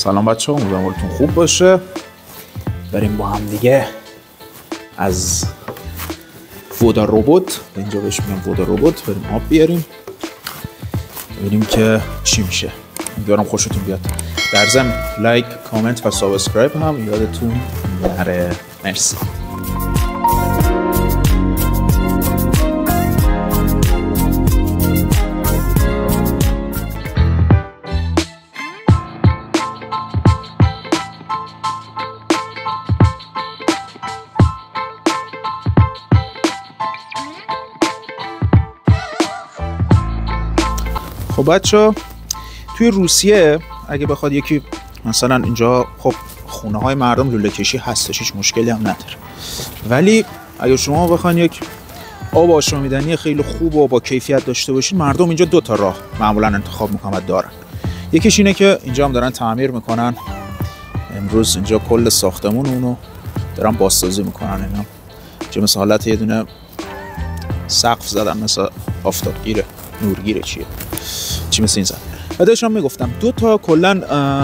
سلام بچه‌ها، امیدوارم حالتون خوب باشه. بریم با هم دیگه از ودا ربات، اینجا بهش میگم ودا ربات، بریم آب بیاریم ببینیم که چی میشه. امیدوارم خوشتون بیاد. در ضمن لایک، کامنت و سابسکرایب هم یادتون نره. مرسی. خب بچه، توی روسیه اگه بخواد یکی مثلا اینجا خب خونه های مردم لوله کشی هستش، هیچ مشکلی هم نداره، ولی اگه شما بخواین یک آب آشامیدنی خیلی خوب و با کیفیت داشته باشین، مردم اینجا دو تا راه معمولا انتخاب میکنن و دارن. یکیش اینه که اینجا هم دارن تعمیر میکنن، امروز اینجا کل ساختمون اونو دارن بازسازی میکنن. اینا چه مثل حالت یه دونه سقف زدن، مثل آفتابگیره، نورگیره، چی مثل این زن. و داشتم میگفتم دو تا کلا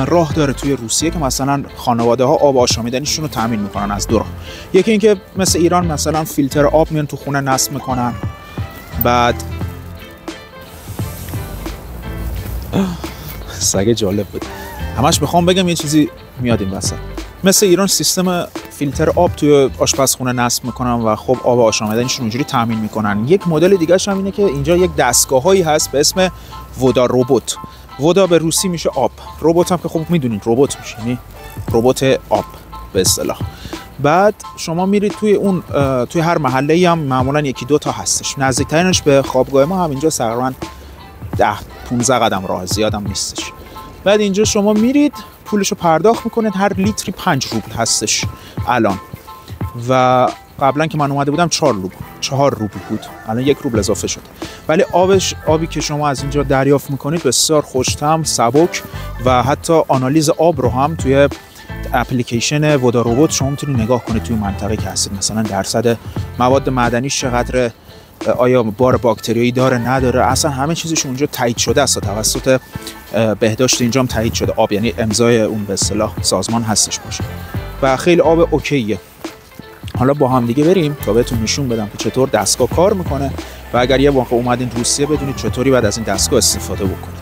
راه داره توی روسیه که مثلا خانواده ها آب آشامیدنیشون رو تامین میکنن از دو راه. یکی این که مثل ایران مثلا فیلتر آب میان تو خونه نصب میکنن، بعد سگه جالب بود، همش میخوام بگم یه چیزی میاد این وسط. مثل ایران سیستم فیلتر آب توی آشپزخونه نصب میکنن و خب آب آشامیدنیشون اونجوری تامین میکنن. یک مدل دیگه هم اینه که اینجا یک دستگاهایی هست به اسم ودا ربات. ودا به روسی میشه آب، ربات هم که خب میدونید ربات میشه، یعنی ربات آب به اصطلاح. بعد شما میرید توی اون توی هر محله‌ای هم معمولا یکی دو تا هستش. نزدیکترینش به خوابگاه ما هم اینجا تقریبا 10-15 قدم راه، زیادم نیستش. بعد اینجا شما میرید پولشو پرداخت میکنید، هر لیتری 5 روبل هستش الان، و قبلا که من اومده بودم 4 روبل بود، الان 1 روبل اضافه شده. ولی آبی که شما از اینجا دریافت میکنید بسیار خوش‌طعم، سبک، و حتی آنالیز آب رو هم توی اپلیکیشن ودا ربات شما میتونید نگاه کنید توی منطقه که هستید، مثلا درصد مواد معدنی چقدره، آیا بار باکتریایی داره نداره، اصلا همه چیزش اونجا تایید شده است توسط بهداشت. اینجا هم تایید شده آب، یعنی امضای اون به اصطلاح سازمان هستش باشه و خیلی آب اوکیه. حالا با هم دیگه بریم تا بهتون نشون بدم که چطور دستگاه کار میکنه و اگر یه واقع اومدین روسیه بدونید چطوری بعد از این دستگاه استفاده بکنید.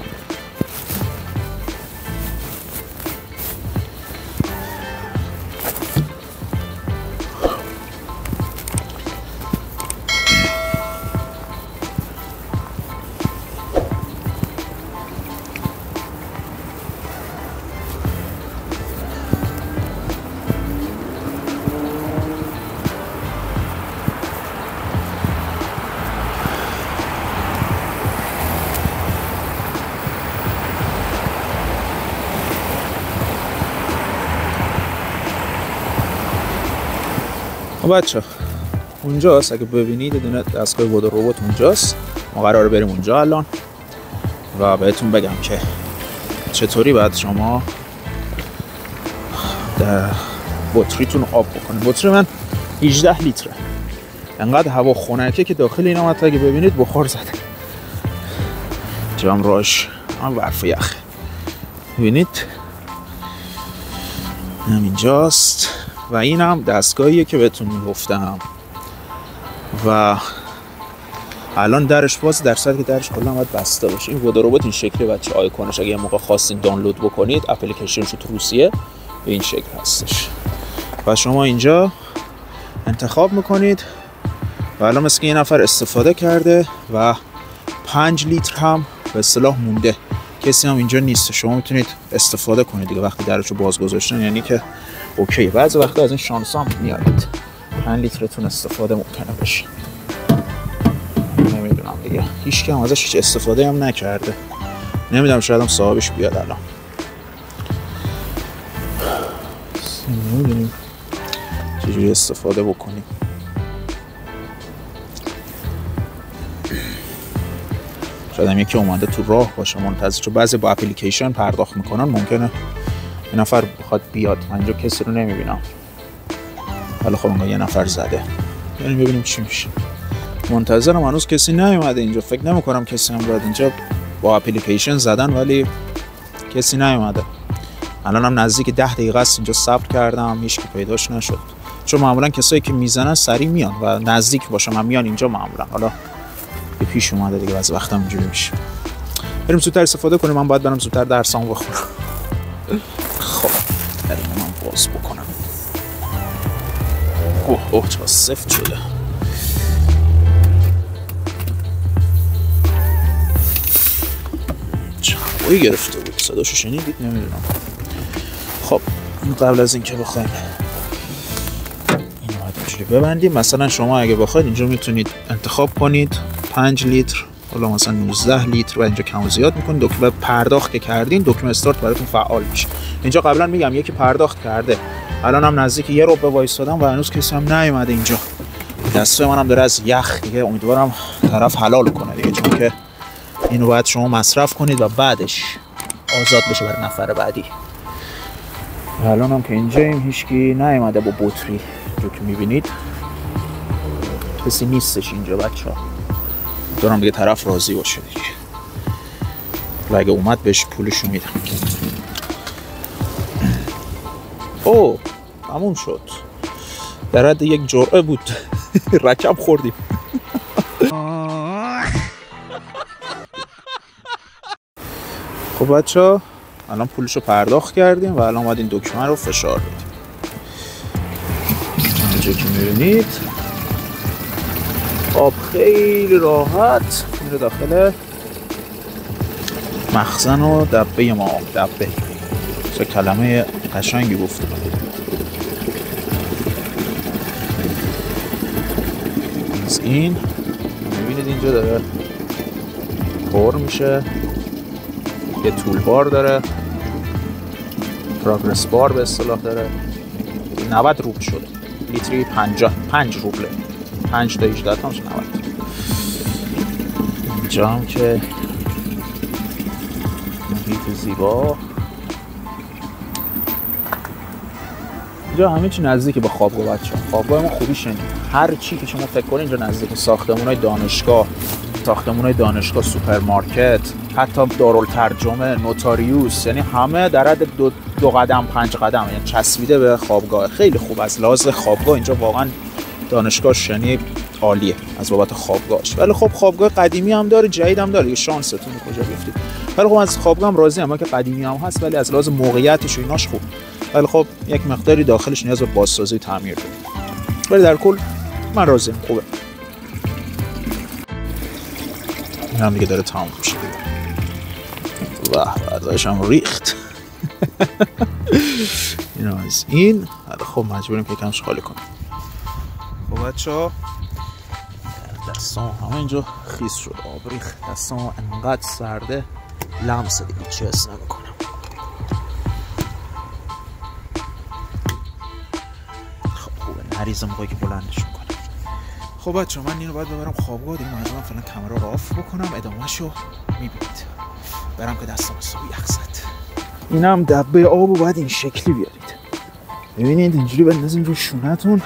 بچه اونجاست، اگه ببینید دونه دستگاه ودا ربات اونجاست. ما قراره بریم اونجا الان و بهتون بگم که چطوری باید شما در بطریتون آب بکنید. بطری من 18 لیتره، انقدر هوا خنکه که داخل این هم حتی اگه ببینید بخار زده، جام راش هم برف و یخ. ببینید همینجاست و این هم دستگاهیه که بهتون میگفتم و الان درش باز، در صورتی که درش کلا باید بسته باشه. این ودا ربات این شکلی بچه، آیکونش اگه یه موقع خواستین دانلود بکنید اپلیکیشنش تو روسیه به این شکل هستش و شما اینجا انتخاب میکنید و الان مثل که یه نفر استفاده کرده و 5 لیتر هم به اصطلاح مونده، کسی هم اینجا نیست، شما میتونید استفاده کنید دیگه. وقتی درشو باز گذاشتن یعنی که اوکی. بعضی وقتا از این شانس هم میارید 5 لیترتون استفاده ممکنه بشه. نمیدونم دیگه، هیچ کی هم ازش هیچ استفاده هم نکرده، نمیدونم شاید هم صاحبش بیاد الان. نمیدونیم چجوری استفاده بکنیم. شاید هم یکی اومده تو راه باشه منتظر، چون بعضی با اپلیکیشن پرداخت میکنن، ممکنه یه نفر بخواد بیاد. من اینجا کسی رو نمیبینم، ولی خب انگار یه نفر زده، یعنی ببینیم چی میشه. منتظرم، هنوز کسی نیومده اینجا. فکر نمیکنم کسی هم بیاد اینجا. با اپلیکیشن زدن ولی کسی نیومده. الانم نزدیک 10 دقیقه است اینجا صبر کردم، هیچ کی پیداش نشد. چون معمولا کسایی که میزنن سریع میان و نزدیک باشم من میان اینجا معمولا. حالا به پیش اومده دیگه بعضی وقتا اینجوری میشه. بریم زودتر استفاده کنیم، من باید برم زودتر درسامو بخونم. خب بریم من باز بکنم. اوه چقدر سفت شده. چه هوایی گرفته بود، صداشو شنیدید؟ نمیدونم. خب قبل از اینکه بخوایم اینو باید اینجوری ببندیم. مثلا شما اگه بخواید اینجا میتونید انتخاب کنید 5 لیتر، حالا مثلا 19 لیتر و اینجا کم و زیاد میکنید. دکمه پرداخت که کردین دکمه استارت براتون فعال میشه. اینجا قبلا میگم یکی پرداخت کرده، الان هم نزدیک 1 ربع وایسادم و هنوز کسی هم نیومده اینجا. دستای منم داره از یخ دیگه، امیدوارم طرف حلال کنه دیگه، چون که اینو باید شما مصرف کنید و بعدش آزاد بشه برای نفر بعدی. الان هم که اینجاییم هیچکی نیومده با بطری، جو که میبینید کسی نیستش اینجا بچه‌ها. دارم دیگه طرف راضی باشه دیگه و اگه اومد بهش پولشو میدم. اوه تموم شد، در حد 1 جرعه بود. رکب خوردیم. خب بچه‌ها الان پولشو پرداخت کردیم و الان باید این دکمه رو فشار بدیم. اینجا که میبینید آب خیلی راحت میره داخل مخزن و دبه ما. دبه چه کلمه قشنگی گفتم. از این میبینید اینجا داره پر میشه، یه تول بار داره، پروگرس بار به اصطلاح داره. 90 روبل شده، لیتری 5 روبله، 5 تا 18 تا میشه 90. اینجا هم که محیط زیبا، اینجا همه چی نزدیک به خوابگاه بچه‌ها. خوابگاه ما خوبی شنید، هر چی که شما فکر کنید اینجا نزدیک. ساختمان‌های دانشگاه، سوپرمارکت، حتی دارالترجمه، نوتاریوس، یعنی همه در حد 2 قدم 5 قدم، یعنی چسبیده به خوابگاه. خیلی خوب از لحاظ خوابگاه اینجا واقعا دانشگاهش یعنی عالیه از بابت خوابگاهش. ولی خب خوابگاه قدیمی هم داره، جدید هم داره، شانستون کجا گفتید. ولی خب از خوابگاه هم راضی ام که قدیمی هم هست، ولی از لحاظ موقعیتش و ایناش خوب. ولی خب یک مقداری داخلش نیاز به بازسازی تعمیر داره، ولی در کل من راضیم، خوبه. این هم دیگه داره تمام میشه دیگه. واه برداشت هم ریخت. این از این. خب مجبوریم که کمش خالی کنیم. خب بچه‌ها دستام همه اینجا خیس شد، آب ریخت. دستام انقدر سرده لمس دیگه چه حس نمیکنم. خب خوبه نریزم موقعی که بلندش میکنم. خب بچه من اینو باید ببرم خوابگاه دیگه. من فعلا کامera رو آف بکنم، ادامهشو میبینید. برم که دستم حسابی یخ زد. اینم دبه آبو باید این شکلی بیارید، ببینید اینجوری بندازین رو شونتون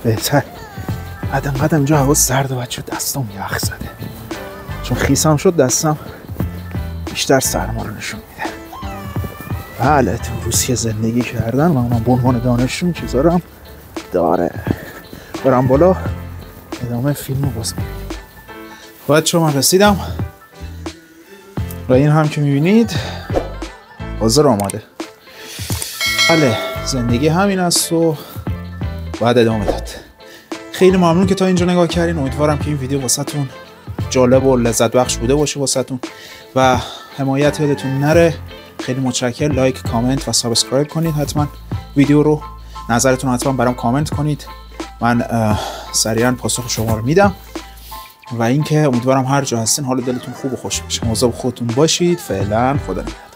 بهتر. قدم اینجا هوا سرده بچه، دستم یخ زده چون خیسم شد، دستم بیشتر سرما رو نشون میده. بله تو روسیه زندگی کردن و اونم به عنوان دانشجو چیزا رو هم داره. برم بالا ادامه فیلم رو باز می‌بینیم. بچه‌ها من رسیدم و این هم که میبینید حاضر آماده. بله زندگی همین است و باید ادامه داد. خیلی ممنون که تا اینجا نگاه کردین. امیدوارم که این ویدیو واسهتون جالب و لذت بخش بوده باشه واسهتون و حمایت یادتون نره. خیلی متشکرم. لایک، کامنت و سابسکرایب کنید حتما ویدیو رو. نظرتون حتما برام کامنت کنید، من سریعا پاسخ شما رو میدم. و اینکه امیدوارم هر جا هستین حال دلتون خوب و خوش باشه. مواظب خودتون باشید. فعلا خدا نگهدار.